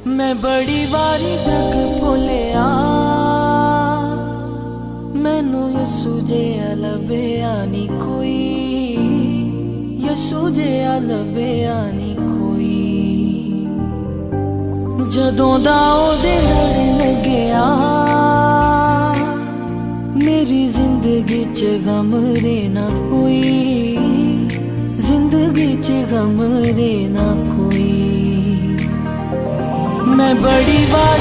मैं बड़ी वारी जग भुलिया, मैनू यसू जिहा लभया नी कोई, यसू जिहा लभया नी कोई। जदों दा ओहदे लड़ गया, मेरी जिंदगी च गम रे ना कोई, जिंदगी च गम रे ना कोई। मैं बड़ी बार